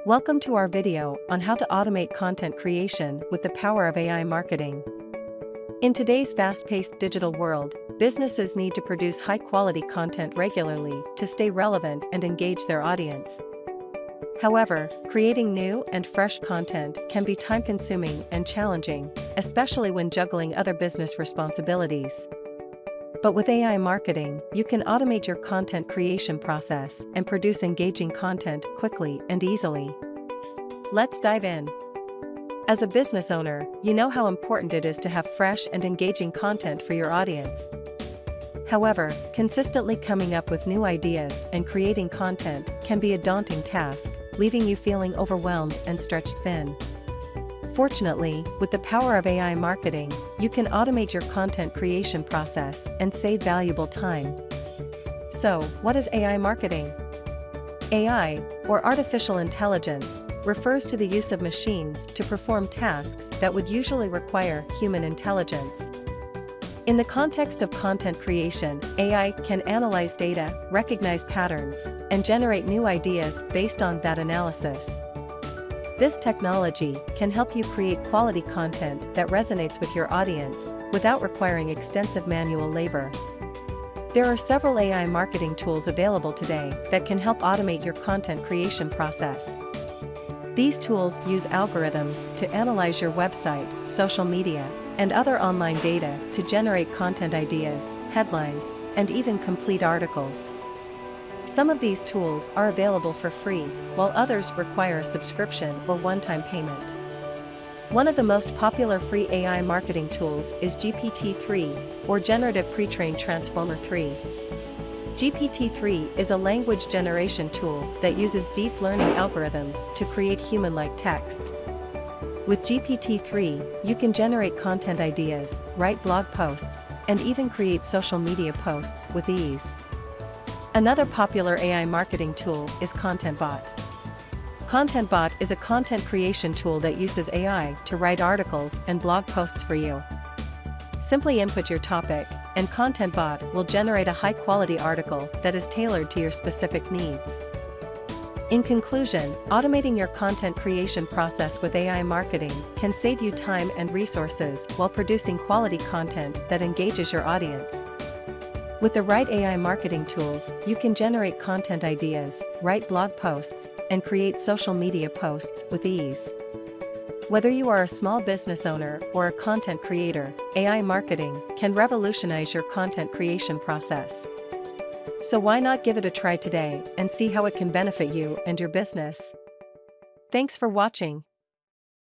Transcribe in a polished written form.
Welcome to our video on how to automate content creation with the power of AI marketing. In today's fast-paced digital world, businesses need to produce high-quality content regularly to stay relevant and engage their audience. However, creating new and fresh content can be time-consuming and challenging, especially when juggling other business responsibilities. But with AI marketing, you can automate your content creation process and produce engaging content quickly and easily. Let's dive in. As a business owner, you know how important it is to have fresh and engaging content for your audience. However, consistently coming up with new ideas and creating content can be a daunting task, leaving you feeling overwhelmed and stretched thin. Fortunately, with the power of AI marketing, you can automate your content creation process and save valuable time. So, what is AI marketing? AI, or artificial intelligence, refers to the use of machines to perform tasks that would usually require human intelligence. In the context of content creation, AI can analyze data, recognize patterns, and generate new ideas based on that analysis. This technology can help you create quality content that resonates with your audience without requiring extensive manual labor. There are several AI marketing tools available today that can help automate your content creation process. These tools use algorithms to analyze your website, social media, and other online data to generate content ideas, headlines, and even complete articles. Some of these tools are available for free, while others require a subscription or one-time payment. One of the most popular free AI marketing tools is GPT-3, or Generative Pre-trained Transformer 3. GPT-3 is a language generation tool that uses deep learning algorithms to create human-like text. With GPT-3, you can generate content ideas, write blog posts, and even create social media posts with ease. Another popular AI marketing tool is ContentBot. ContentBot is a content creation tool that uses AI to write articles and blog posts for you. Simply input your topic, and ContentBot will generate a high-quality article that is tailored to your specific needs. In conclusion, automating your content creation process with AI marketing can save you time and resources while producing quality content that engages your audience. With the right AI marketing tools, you can generate content ideas, write blog posts, and create social media posts with ease. Whether you are a small business owner or a content creator, AI marketing can revolutionize your content creation process. So why not give it a try today and see how it can benefit you and your business? Thanks for watching.